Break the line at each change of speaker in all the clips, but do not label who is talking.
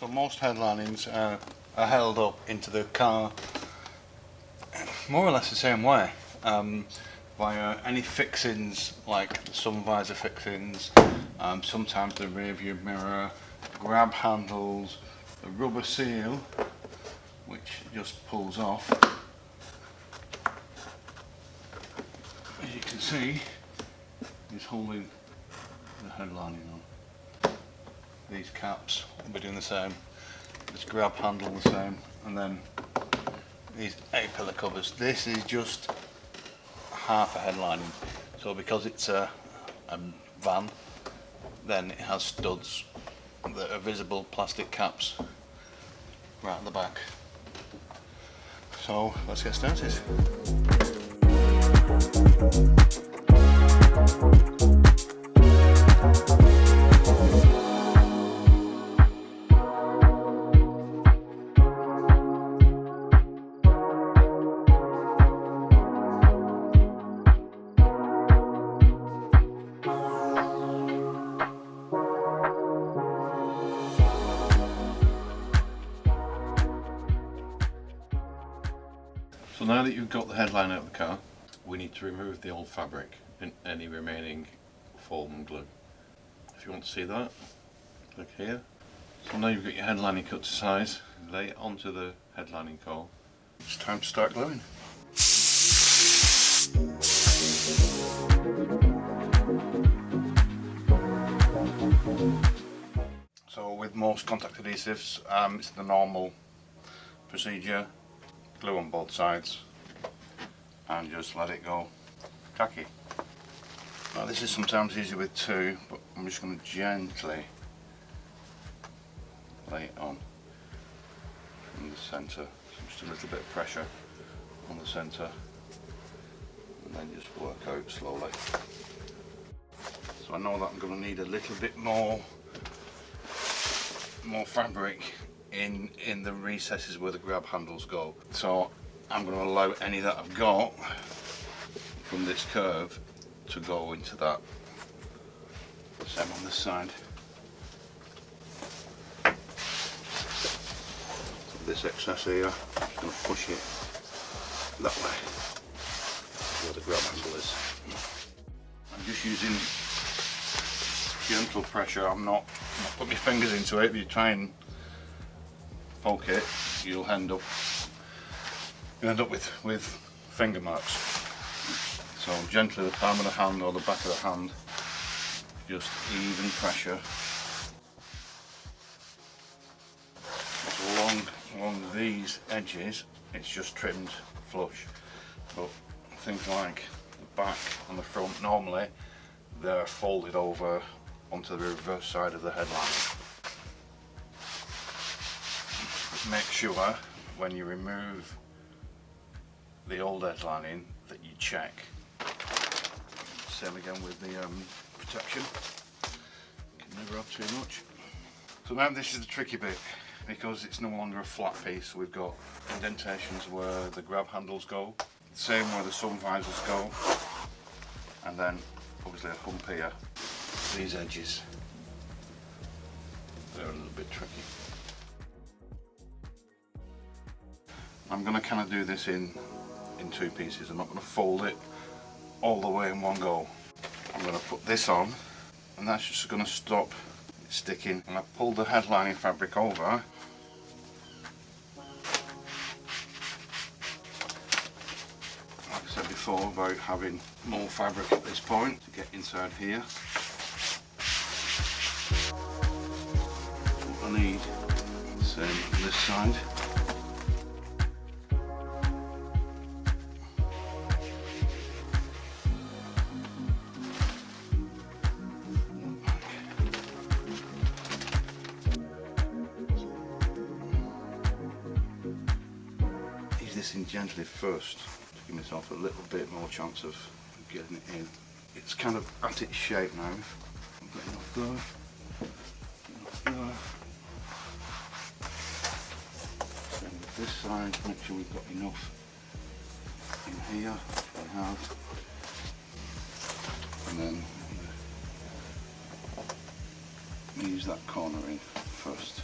So most headlinings are held up into the car more or less the same way, via any fixings like the sun visor fixings, sometimes the rear view mirror, grab handles, the rubber seal which just pulls off. As you can see, is holding the headlining on. These caps will be doing the same, this grab handle the same, and then these A-pillar covers. This is just half a headlining, so because it's a van, then it has studs that are visible plastic caps right at the back. So let's get started. So now that you've got the headline out of the car, we need to remove the old fabric and any remaining foam and glue. If you want to see that, click here. So now you've got your headlining cut to size, lay it onto the headlining core. It's time to start gluing. So with most contact adhesives, it's the normal procedure. Glue on both sides and just let it go tacky. Now this is sometimes easier with two, but I'm just going to gently lay it on from the centre, just a little bit of pressure on the centre, and then just work out slowly. So I know that I'm going to need a little bit more fabric in the recesses where the grab handles go. So I'm going to allow any that I've got from this curve to go into that. Same on this side. So this excess here, I'm just going to push it that way where the grab handle is. I'm just using gentle pressure. I'm not putting my fingers into it. If you try and poke it, you'll end up with finger marks. So gently, the palm of the hand or the back of the hand, just even pressure. So along these edges, it's just trimmed flush. But things like the back and the front, normally they're folded over onto the reverse side of the headline. Make sure when you remove the old headlining that you check. Same again with the protection. Can never have too much. So now this is the tricky bit, because it's no longer a flat piece. We've got indentations where the grab handles go, same where the sun visors go, and then obviously a hump here. These edges, they're a little bit tricky. I'm going to kind of do this in two pieces. I'm not going to fold it all the way in one go. I'm going to put this on, and that's just going to stop it sticking. And I pull the headlining fabric over. Like I said before about having more fabric at this point to get inside here. That's what I need. Same on this side. This in gently first to give myself a little bit more chance of getting it in. It's kind of at its shape now. I've got enough there, enough there. Same with this side, make sure we've got enough in here, we have. And then use that corner in first.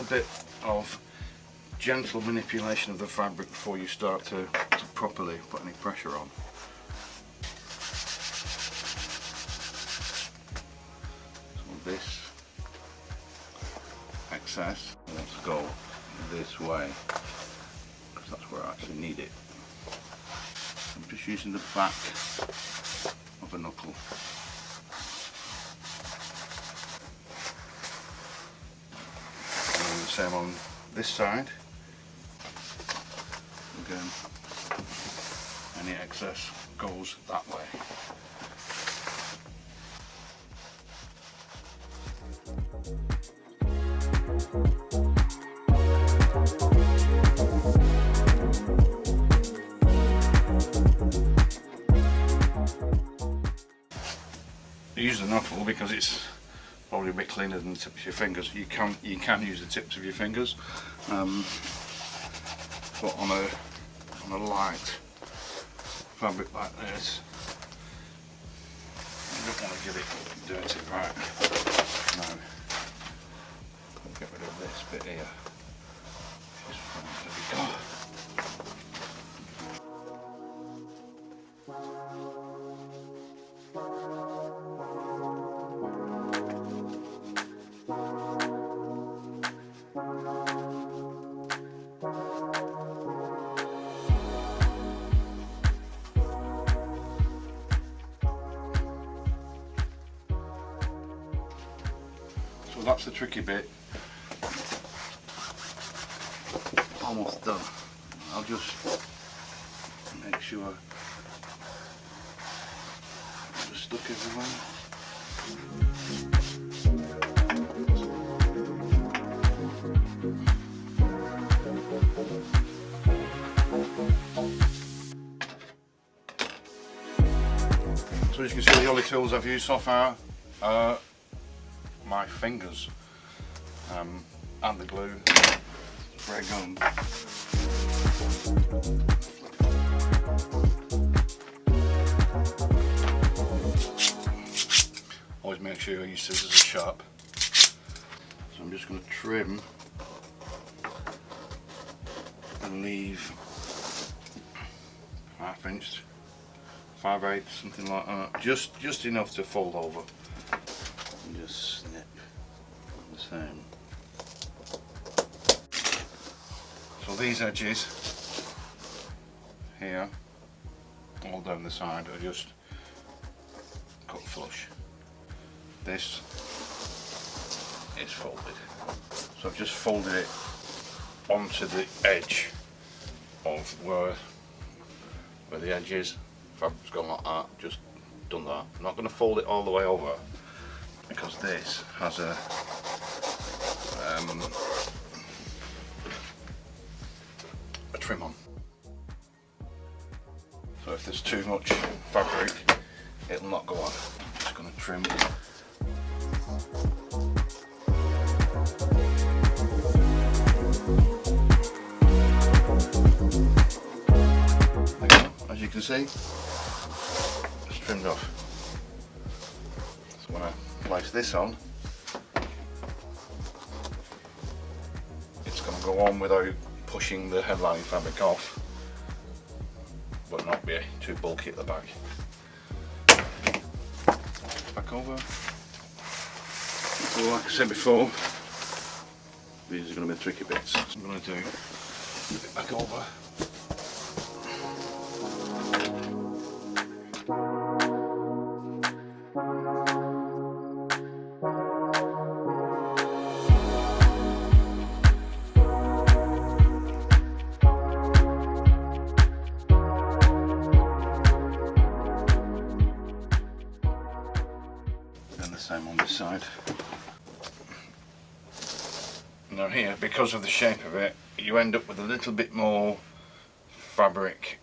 little bit of gentle manipulation of the fabric before you start to properly put any pressure on. So this excess wants to go this way because that's where I actually need it. I'm just using the back of a knuckle. And the same on this side. Again, any excess goes that way. Use the knuckle because it's probably a bit cleaner than the tips of your fingers. You can use the tips of your fingers, but on a light fabric like this, you don't want to get it dirty. Right, now I'll get rid of this bit here. There we go. So that's the tricky bit. Almost done. I'll just make sure I'm just stuck everywhere. So as you can see, the only tools I've used so far are my fingers and the glue, spray gun. Always make sure your scissors are sharp. So I'm just going to trim and leave 1/2 inch, 5/8, something like that, just enough to fold over. And just snip the same. So these edges here, all down the side, are just cut flush. This is folded. So I've just folded it onto the edge of where the edge is. Fabric's gone like that, just done that. I'm not going to fold it all the way over because this has a trim on. So if there's too much fabric, it'll not go on. I'm just going to trim. As you can see, it's trimmed off. So when I place this on, it's going to go on without pushing the headlining fabric off, but not be too bulky at the back. Back over. So like I said before, these are going to be the tricky bits. So I'm going to do it back over. Same on this side. Now here, because of the shape of it, you end up with a little bit more fabric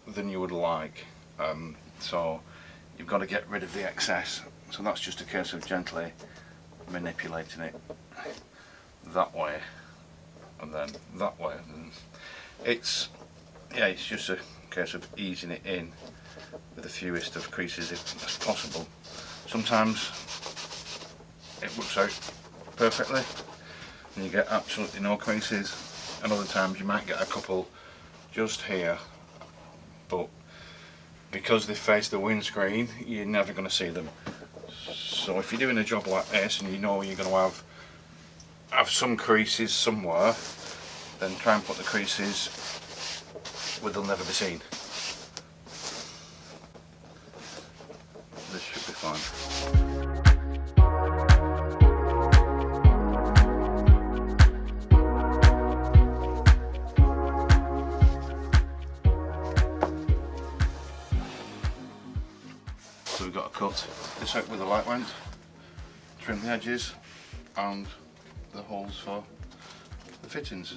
than you would like. So you've got to get rid of the excess. So that's just a case of gently manipulating it that way and then that way. And it's just a case of easing it in with the fewest of creases as possible. Sometimes it works out perfectly, and you get absolutely no creases, and other times you might get a couple just here, but because they face the windscreen you're never going to see them. So if you're doing a job like this and you know you're going to have some creases somewhere, then try and put the creases where they'll never be seen. This should be fine. So we've got to cut this out where the light went, trim the edges and the holes for the fittings.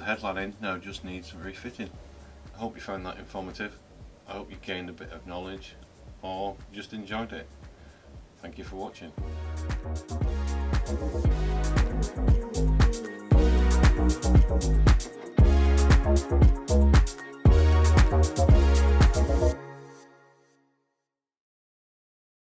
Headlining now just needs refitting. I hope you found that informative. I hope you gained a bit of knowledge or just enjoyed it. Thank you for watching.